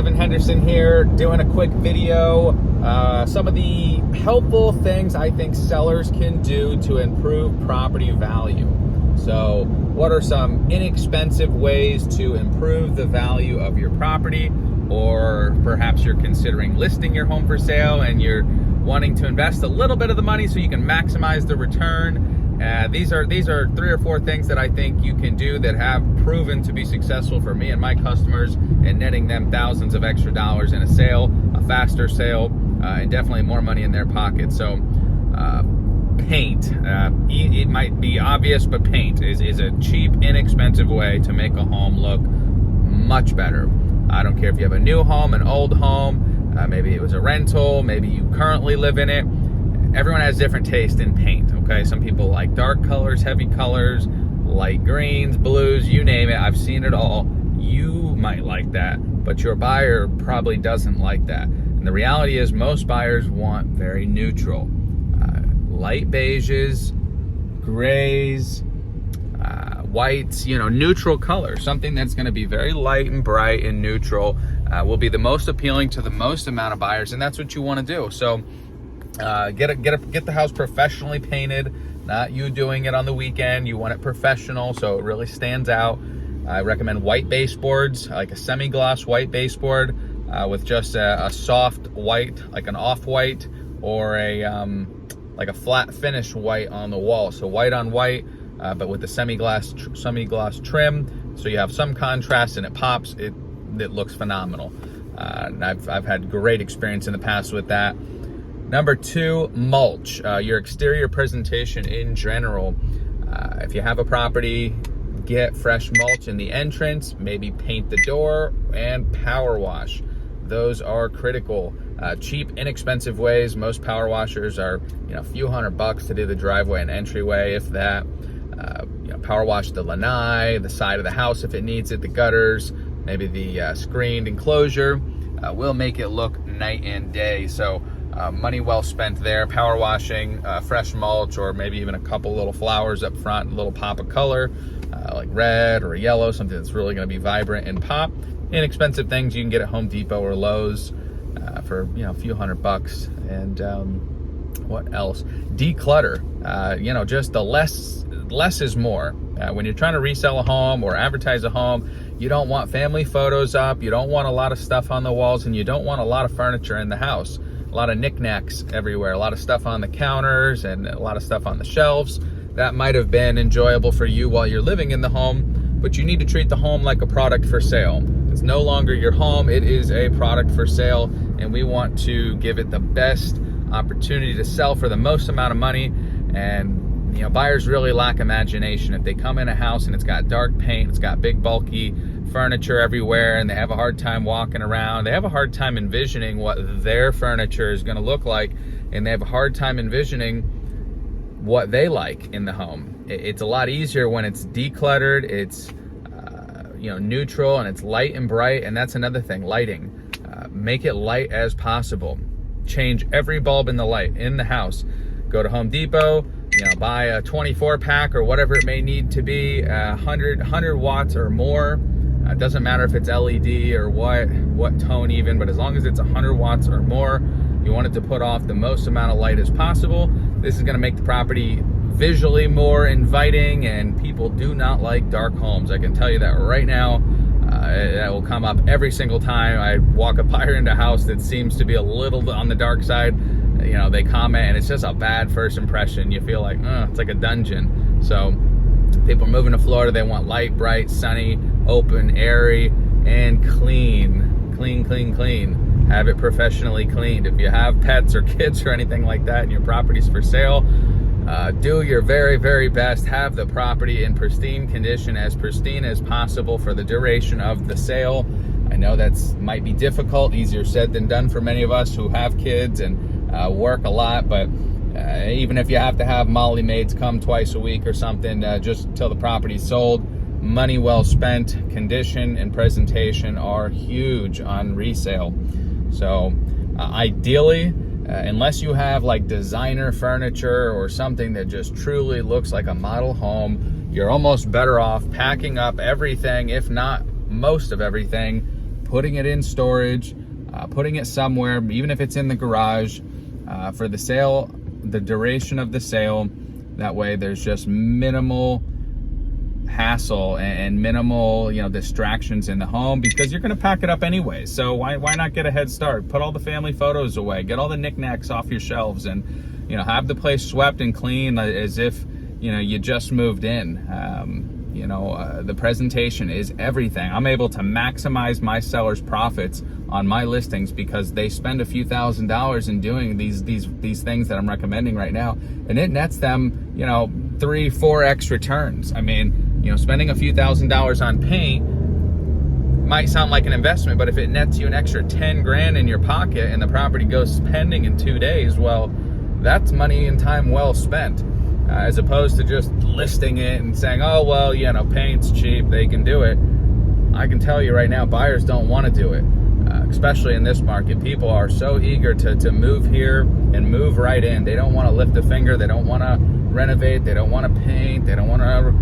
Devin Henderson here, doing a quick video. Some of the helpful things I think sellers can do to improve property value. So what are some inexpensive ways to improve the value of your property? Or perhaps you're considering listing your home for sale and you're wanting to invest a little bit of the money so you can maximize the return. These are 3 or 4 things that I think you can do that have proven to be successful for me and my customers and netting them thousands of extra dollars in a sale, a faster sale, and definitely more money in their pocket. So paint, it might be obvious, but paint is a cheap, inexpensive way to make a home look much better. I don't care if you have a new home, an old home, maybe it was a rental, maybe you currently live in it. Everyone has different taste in paint, okay? Some people like dark colors, heavy colors, light greens, blues, you name it. I've seen it all. You might like that, but your buyer probably doesn't like that. And the reality is most buyers want very neutral. Light beiges, grays, whites, neutral colors. Something that's gonna be very light and bright and neutral will be the most appealing to the most amount of buyers, and that's what you wanna do. So get the house professionally painted, not you doing it on the weekend. You want it professional so it really stands out. I recommend white baseboards, like a semi-gloss white baseboard with just a soft white, like an off-white, or like a flat finish white on the wall. So white on white, but with the semi-gloss trim, so you have some contrast and it pops. It looks phenomenal. And I've had great experience in the past with that. Number 2, mulch. Your exterior presentation in general. If you have a property, get fresh mulch in the entrance, maybe paint the door, and power wash. Those are critical. Cheap, inexpensive ways. Most power washers are a few $100 to do the driveway and entryway, if that. Power wash the lanai, the side of the house if it needs it, the gutters, maybe the screened enclosure. Will make it look night and day. So money well spent there. Power washing, fresh mulch, or maybe even a couple little flowers up front, a little pop of color, like red or yellow, something that's really going to be vibrant and pop. Inexpensive things you can get at Home Depot or Lowe's for a few $100. And what else? Declutter. Just the less is more. When you're trying to resell a home or advertise a home, you don't want family photos up, you don't want a lot of stuff on the walls, and you don't want a lot of furniture in the house. A lot of knickknacks everywhere, a lot of stuff on the counters and a lot of stuff on the shelves. That might have been enjoyable for you while you're living in the home, but you need to treat the home like a product for sale. It's no longer your home, it is a product for sale, and we want to give it the best opportunity to sell for the most amount of money. And buyers really lack imagination. If they come in a house and it's got dark paint, it's got big bulky furniture everywhere, and they have a hard time walking around, they have a hard time envisioning what their furniture is going to look like, and they have a hard time envisioning what they like in the home. It's a lot easier when it's decluttered, it's neutral, and it's light and bright. And that's another thing, lighting. Make it light as possible. Change every bulb in the light in the house. Go to Home Depot, buy a 24 pack or whatever it may need to be, 100 watts or more. It doesn't matter if it's LED or what tone even, but as long as it's 100 watts or more, you want it to put off the most amount of light as possible. This is going to make the property visually more inviting, and people do not like dark homes. I can tell you that right now. That will come up every single time I walk a buyer into a house that seems to be a little on the dark side. They comment, and it's just a bad first impression. You feel like, it's like a dungeon. So people moving to Florida, they want light, bright, sunny, open, airy, and clean. Clean. Have it professionally cleaned. If you have pets or kids or anything like that and your property's for sale, do your very, very best. Have the property in pristine condition, as pristine as possible for the duration of the sale. I know that's might be difficult, easier said than done for many of us who have kids and work a lot, but even if you have to have Molly maids come twice a week or something, just until the property's sold, money well spent. Condition and presentation are huge on resale. So ideally, unless you have like designer furniture or something that just truly looks like a model home, you're almost better off packing up everything, if not most of everything, putting it in storage, putting it somewhere, even if it's in the garage, for the sale, the duration of the sale. That way there's just minimal hassle and minimal, distractions in the home, because you're going to pack it up anyway. So why not get a head start? Put all the family photos away, get all the knickknacks off your shelves, and have the place swept and clean as if you just moved in. The presentation is everything. I'm able to maximize my sellers' profits on my listings because they spend a few $1,000s in doing these things that I'm recommending right now, and it nets them 3-4x returns. I mean, spending a few $1,000s on paint might sound like an investment, but if it nets you an extra 10 grand in your pocket and the property goes pending in 2 days, well, that's money and time well spent. As opposed to just listing it and saying, oh, well, paint's cheap, they can do it. I can tell you right now, buyers don't want to do it, especially in this market. People are so eager to move here and move right in. They don't want to lift a finger. They don't want to renovate. They don't want to paint. They don't want to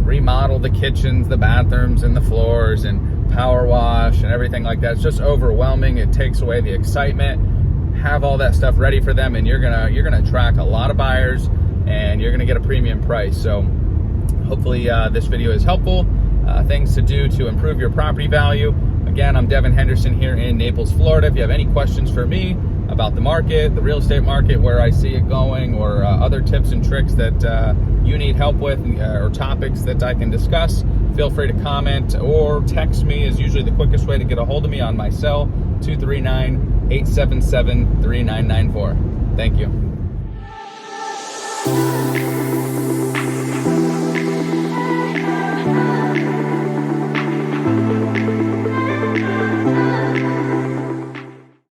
remodel the kitchens, the bathrooms, and the floors, and power wash and everything like that. It's just overwhelming. It takes away the excitement. Have all that stuff ready for them, and you're gonna attract a lot of buyers, and you're gonna get a premium price. So hopefully this video is helpful. Things to do to improve your property value. Again, I'm Devin Henderson here in Naples, Florida. If you have any questions for me about the market, the real estate market, where I see it going, or other tips and tricks that you need help with, or topics that I can discuss, feel free to comment or text me. Is usually the quickest way to get a hold of me on my cell, 239-877-3994. Thank you.